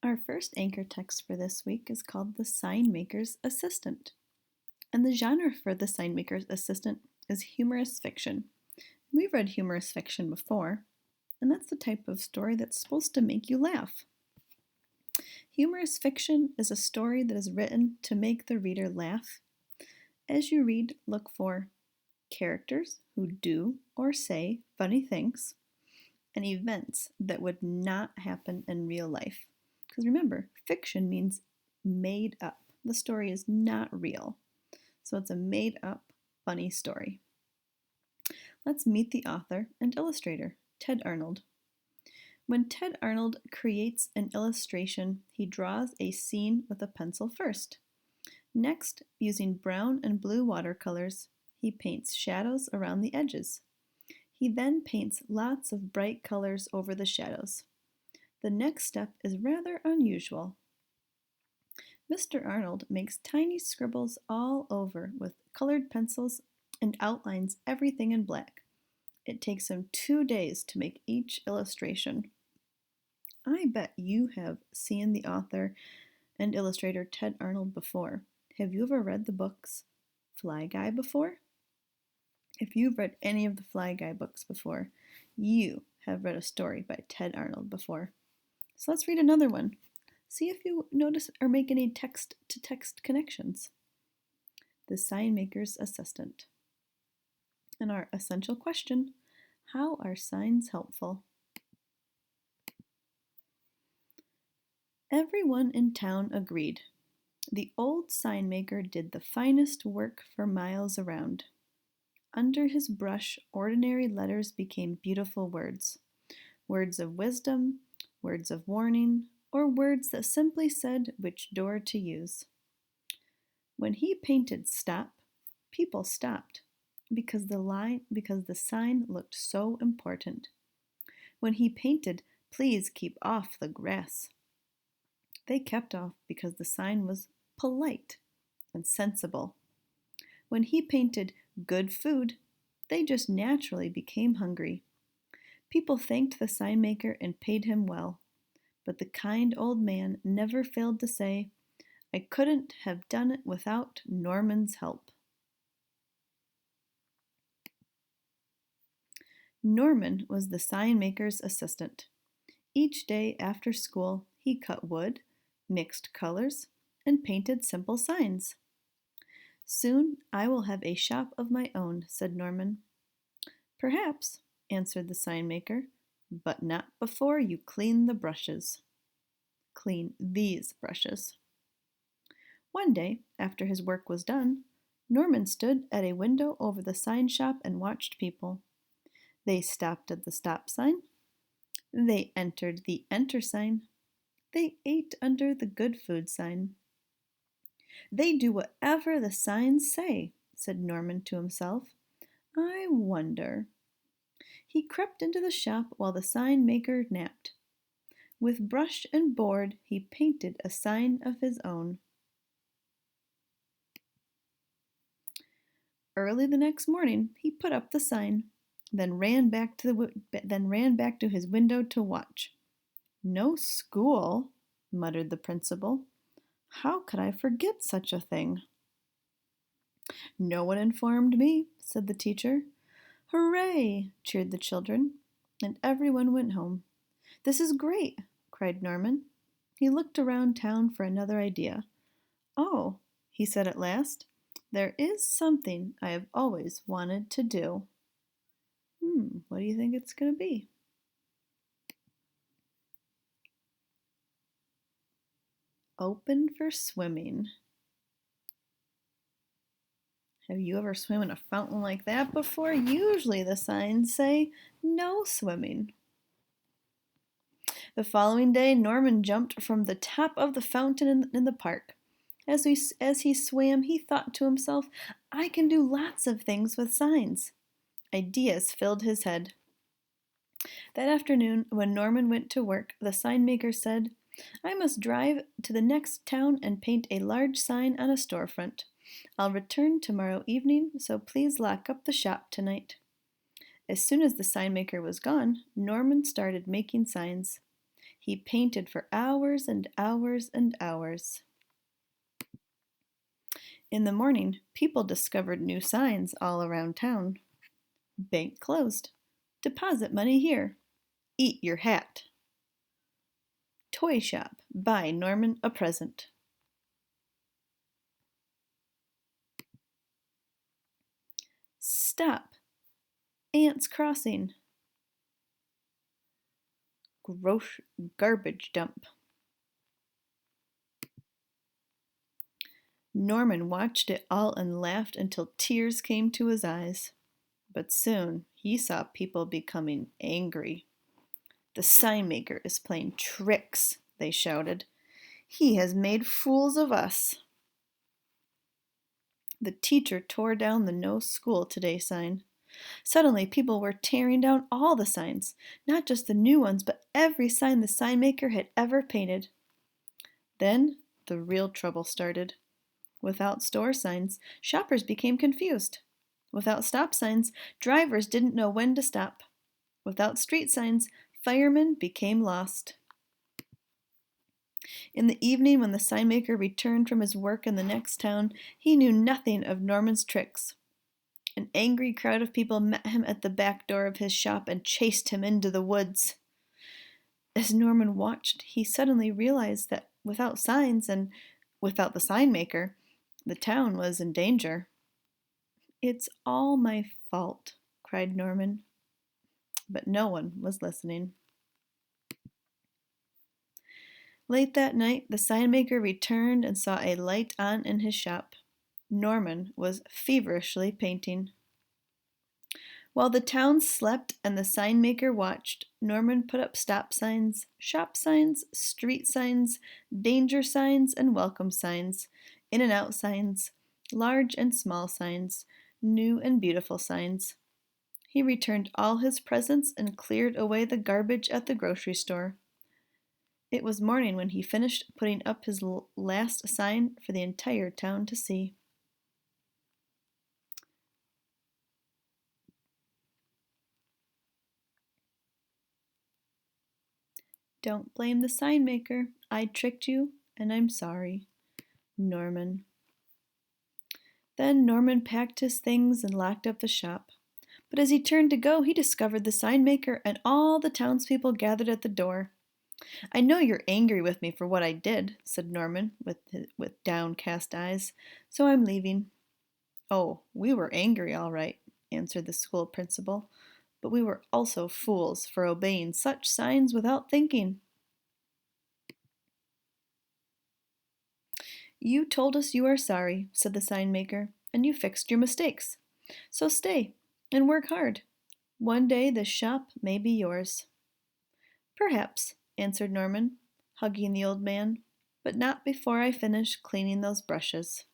Our first anchor text for this week is called The Sign Maker's Assistant. And the genre for The Sign Maker's Assistant is humorous fiction. We've read humorous fiction before, and that's the type of story that's supposed to make you laugh. Humorous fiction is a story that is written to make the reader laugh. As you read, look for characters who do or say funny things and events that would not happen in real life. Because remember, fiction means made up. The story is not real. So it's a made up, funny story. Let's meet the author and illustrator, Ted Arnold. When Ted Arnold creates an illustration, he draws a scene with a pencil first. Next, using brown and blue watercolors, he paints shadows around the edges. He then paints lots of bright colors over the shadows. The next step is rather unusual. Mr. Arnold makes tiny scribbles all over with colored pencils and outlines everything in black. It takes him 2 days to make each illustration. I bet you have seen the author and illustrator Ted Arnold before. Have you ever read the books Fly Guy before? If you've read any of the Fly Guy books before, you have read a story by Ted Arnold before. So let's read another one. See if you notice or make any text-to-text connections. The Sign Maker's Assistant. And our essential question, how are signs helpful? Everyone in town agreed. The old sign maker did the finest work for miles around. Under his brush, ordinary letters became beautiful words. Words of wisdom, words of warning, or words that simply said which door to use. When he painted stop, people stopped because the sign looked so important. When he painted please keep off the grass, they kept off because the sign was polite and sensible. When he painted good food, they just naturally became hungry. People thanked the sign maker and paid him well, but the kind old man never failed to say, I couldn't have done it without Norman's help. Norman was the sign maker's assistant. Each day after school, he cut wood, mixed colors, and painted simple signs. Soon I will have a shop of my own, said Norman. Perhaps, answered the sign maker, but not before you clean the brushes. Clean these brushes. One day, after his work was done, Norman stood at a window over the sign shop and watched people. They stopped at the stop sign. They entered the enter sign. They ate under the good food sign. They do whatever the signs say, said Norman to himself. I wonder. He crept into the shop while the sign maker napped. With brush and board, he painted a sign of his own. Early the next morning, he put up the sign, then ran back to his window to watch. No school, muttered the principal. How could I forget such a thing? No one informed me, said the teacher. Hooray! Cheered the children, and everyone went home. This is great, cried Norman. He looked around town for another idea. Oh, he said at last, there is something I have always wanted to do. What do you think it's going to be? Open for swimming. Have you ever swum in a fountain like that before? Usually the signs say no swimming. The following day, Norman jumped from the top of the fountain in the park. As he swam, he thought to himself, I can do lots of things with signs. Ideas filled his head. That afternoon, when Norman went to work, the sign maker said, I must drive to the next town and paint a large sign on a storefront. I'll return tomorrow evening, so please lock up the shop tonight. As soon as the sign maker was gone, Norman started making signs. He painted for hours and hours and hours. In the morning, people discovered new signs all around town. Bank closed. Deposit money here. Eat your hat. Toy shop. Buy Norman a present. Stop. Ants crossing. Gross garbage dump. Norman watched it all and laughed until tears came to his eyes. But soon he saw people becoming angry. The sign maker is playing tricks, they shouted. He has made fools of us. The teacher tore down the no school today sign. Suddenly, people were tearing down all the signs, not just the new ones, but every sign the sign maker had ever painted. Then the real trouble started. Without store signs, shoppers became confused. Without stop signs, drivers didn't know when to stop. Without street signs, firemen became lost. In the evening, when the sign maker returned from his work in the next town, he knew nothing of Norman's tricks. An angry crowd of people met him at the back door of his shop and chased him into the woods. As Norman watched, he suddenly realized that without signs and without the sign maker, the town was in danger. "It's all my fault," cried Norman. But no one was listening. Late that night, the sign maker returned and saw a light on in his shop. Norman was feverishly painting. While the town slept and the sign maker watched, Norman put up stop signs, shop signs, street signs, danger signs, and welcome signs, in and out signs, large and small signs, new and beautiful signs. He returned all his presents and cleared away the garbage at the grocery store. It was morning when he finished putting up his last sign for the entire town to see. Don't blame the sign maker. I tricked you, and I'm sorry. Norman. Then Norman packed his things and locked up the shop. But as he turned to go, he discovered the sign maker and all the townspeople gathered at the door. "I know you're angry with me for what I did," said Norman with downcast eyes, "so I'm leaving." "Oh, we were angry, all right," answered the school principal, "but we were also fools for obeying such signs without thinking." "You told us you are sorry," said the sign maker, "and you fixed your mistakes. So stay and work hard. One day this shop may be yours." "Perhaps," answered Norman, hugging the old man, "but not before I finish cleaning those brushes."